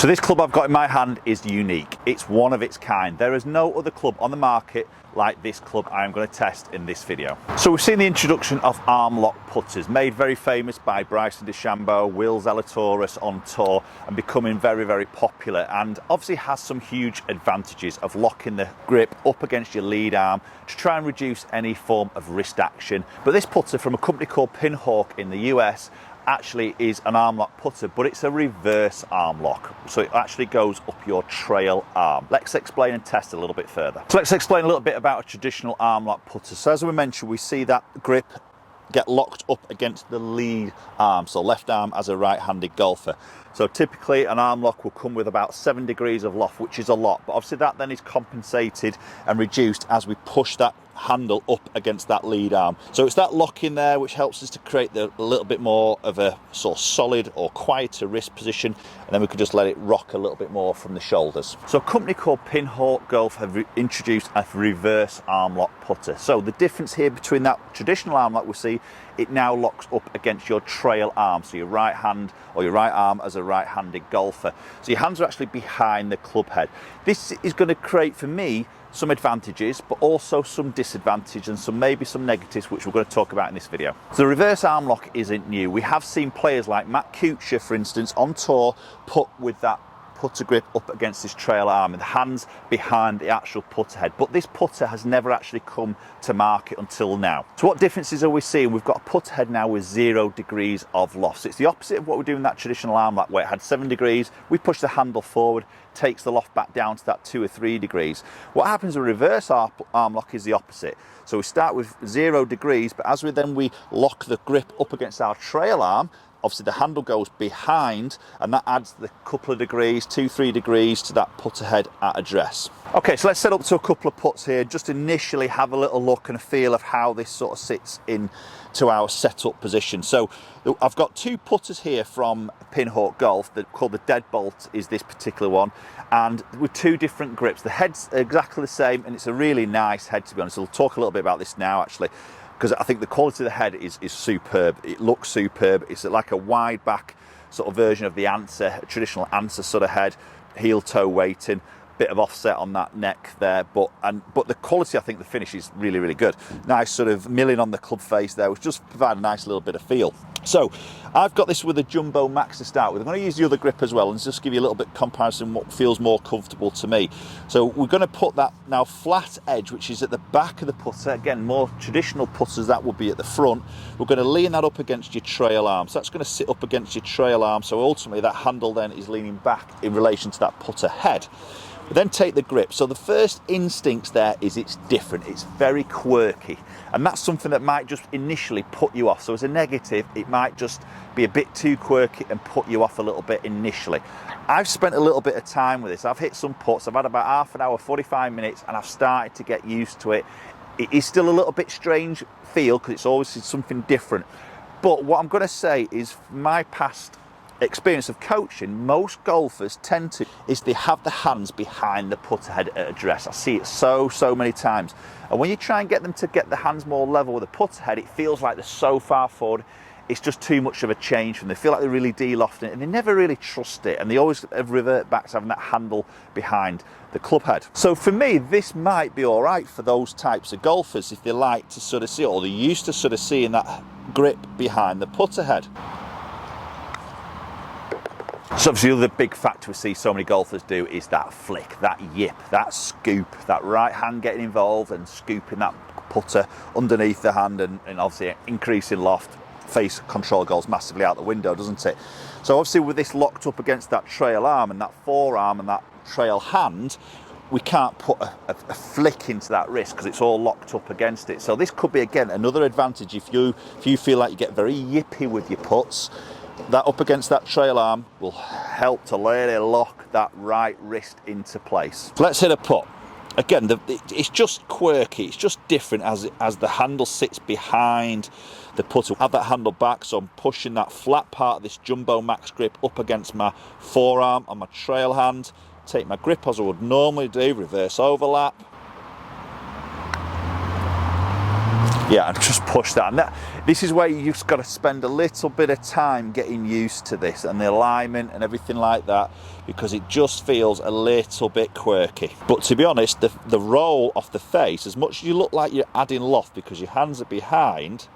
So this club I've got in my hand is unique. It's one of its kind. There is no other club on the market like this club I am going to test in this video. So we've seen the introduction of arm lock putters, made very famous by Bryson DeChambeau, Will Zalatoris on tour, and becoming very, very popular, and obviously has some huge advantages of locking the grip up against your lead arm to try and reduce any form of wrist action. But this putter from a company called Pinhawk in the US actually is an arm lock putter, but it's a reverse arm lock, so it actually goes up your trail arm. Let's explain and test a little bit further. So let's explain a little bit about a traditional arm lock putter. So as we mentioned, we see that grip get locked up against the lead arm, so left arm as a right-handed golfer. So typically an arm lock will come with about 7 degrees of loft, which is a lot, but obviously that then is compensated and reduced as we push that handle up against that lead arm. So it's that lock in there which helps us to create a little bit more of a sort of solid or quieter wrist position, and then we can just let it rock a little bit more from the shoulders. So a company called Pinhawk Golf have introduced a reverse arm lock putter. So the difference here between that traditional arm lock we see, it now locks up against your trail arm, so your right hand or your right arm as a right-handed golfer. So your hands are actually behind the club head. This is going to create for me some advantages, but also some disadvantages and maybe some negatives, which we're going to talk about in this video. So the reverse arm lock isn't new. We have seen players like Matt Kuchar, for instance, on tour putt with that putter grip up against his trail arm and the hands behind the actual putter head, but this putter has never actually come to market until now. So what differences are we seeing? We've got a putter head now with 0 degrees of loft. So it's the opposite of what we do in that traditional arm lock where it had 7 degrees. We push the handle forward, takes the loft back down to that 2 or 3 degrees. What happens with reverse arm lock is the opposite. So we start with 0 degrees, but as we lock the grip up against our trail arm, obviously the handle goes behind, and that adds the couple of degrees, 2-3 degrees to that putter head at address. Okay, so let's set up to a couple of putts here, just initially have a little look and a feel of how this sort of sits in to our setup position. So I've got 2 putters here from Pinhawk Golf that called the Deadbolt is this particular one, and with 2 different grips. The head's exactly the same, and it's a really nice head, to be honest. We'll talk a little bit about this now actually, because I think the quality of the head is superb. It looks superb. It's like a wide back sort of version of the Answer, a traditional Answer sort of head, heel toe weighting, bit of offset on that neck there, but the quality, I think the finish is really, really good. Nice sort of milling on the club face there, which just provide a nice little bit of feel. So I've got this with a Jumbo Max to start with. I'm going to use the other grip as well and just give you a little bit of comparison what feels more comfortable to me. So we're going to put that now flat edge, which is at the back of the putter. Again, more traditional putters, that would be at the front. We're going to lean that up against your trail arm. So that's going to sit up against your trail arm. So ultimately that handle then is leaning back in relation to that putter head. We then take the grip. So the first instinct there is it's different, it's very quirky, and that's something that might just initially put you off. So as a negative, it might just be a bit too quirky and put you off a little bit initially. I've spent a little bit of time with this. I've hit some putts, I've had about half an hour, 45 minutes, and I've started to get used to it. It is still a little bit strange feel because it's always something different. But what I'm going to say is my past experience of coaching, most golfers they have the hands behind the putter head at address. I see it so many times, and when you try and get them to get the hands more level with the putter head, it feels like they're so far forward, it's just too much of a change from them. They feel like they're really de-lofting it, and they never really trust it, and they always revert back to having that handle behind the club head. So for me, this might be all right for those types of golfers if they like to sort of see, or they're used to sort of seeing that grip behind the putter head. So obviously the other big factor we see so many golfers do is that flick, that yip, that scoop, that right hand getting involved and scooping that putter underneath the hand, and obviously increasing loft. Face control goes massively out the window, doesn't it? So obviously with this locked up against that trail arm and that forearm and that trail hand, we can't put a flick into that wrist because it's all locked up against it. So this could be, again, another advantage if you feel like you get very yippy with your putts. That up against that trail arm will help to really lock that right wrist into place. So let's hit a putt. Again, it's just quirky, it's just different as the handle sits behind the putter. Have that handle back, so I'm pushing that flat part of this Jumbo Max grip up against my forearm on my trail hand. Take my grip as I would normally do, reverse overlap. Yeah, and just push that. And this is where you've just got to spend a little bit of time getting used to this and the alignment and everything like that, because it just feels a little bit quirky. But to be honest, the roll off the face, as much as you look like you're adding loft because your hands are behind,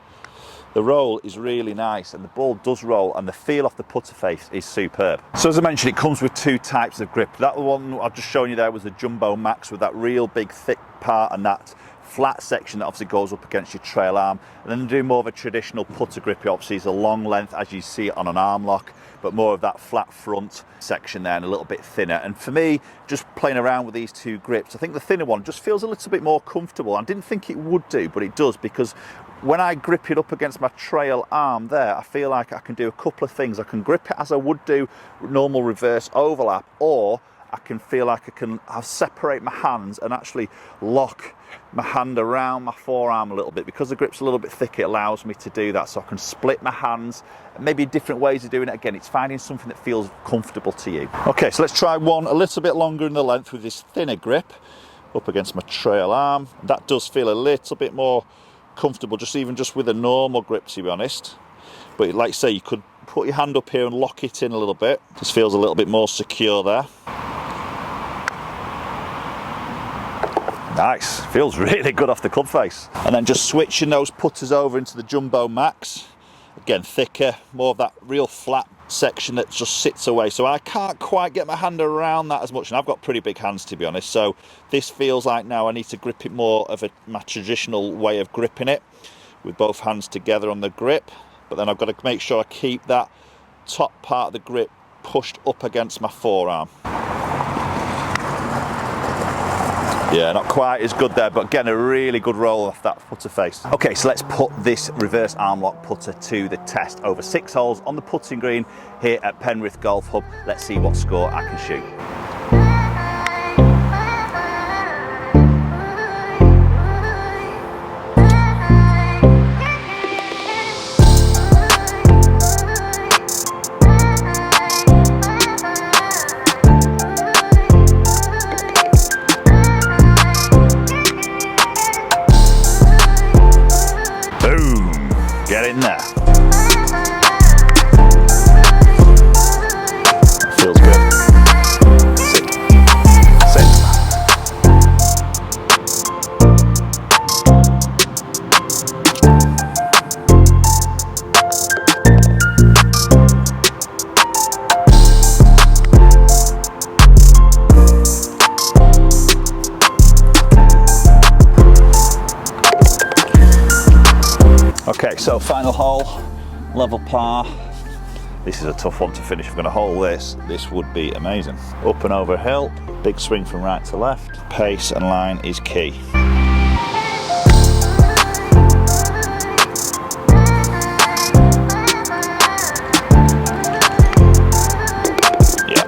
the roll is really nice and the ball does roll, and the feel off the putter face is superb. So as I mentioned, it comes with two types of grip. That one I've just shown you there was the Jumbo Max with that real big thick part and that flat section that obviously goes up against your trail arm. And then do more of a traditional putter grip, obviously is a long length as you see it on an arm lock, but more of that flat front section there and a little bit thinner. And for me, just playing around with these two grips, I think the thinner one just feels a little bit more comfortable. I didn't think it would do, but it does, because when I grip it up against my trail arm there, I feel like I can do a couple of things. I can grip it as I would do normal reverse overlap, or I can feel like I'll separate my hands and actually lock my hand around my forearm a little bit. Because the grip's a little bit thick, it allows me to do that, so I can split my hands. Maybe different ways of doing it. Again, it's finding something that feels comfortable to you. Okay, so let's try one a little bit longer in the length with this thinner grip up against my trail arm. That does feel a little bit more comfortable, even just with a normal grip, to be honest. But like I say, you could put your hand up here and lock it in a little bit. Just feels a little bit more secure there. Nice, feels really good off the club face. And then just switching those putters over into the Jumbo Max. Again, thicker, more of that real flat section that just sits away. So I can't quite get my hand around that as much. And I've got pretty big hands, to be honest. So this feels like now I need to grip it more of my traditional way of gripping it, with both hands together on the grip. But then I've got to make sure I keep that top part of the grip pushed up against my forearm. Yeah, not quite as good there, but again, a really good roll off that putter face. Okay, so let's put this reverse arm lock putter to the test. Over 6 holes on the putting green here at Penrith Golf Hub. Let's see what score I can shoot. Get in there. Feels good. Sit. Okay, so final hole, level par. This is a tough one to finish. If I'm going to hole this would be amazing. Up and over hill, big swing from right to left. Pace and line is key. Yeah.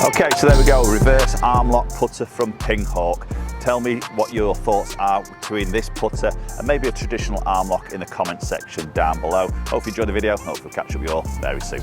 Okay, so there we go, reverse arm lock putter from Pinghawk. Tell me what your thoughts are between this putter and maybe a traditional arm lock in the comment section down below. Hope you enjoyed the video. Hope we'll catch up with you all very soon.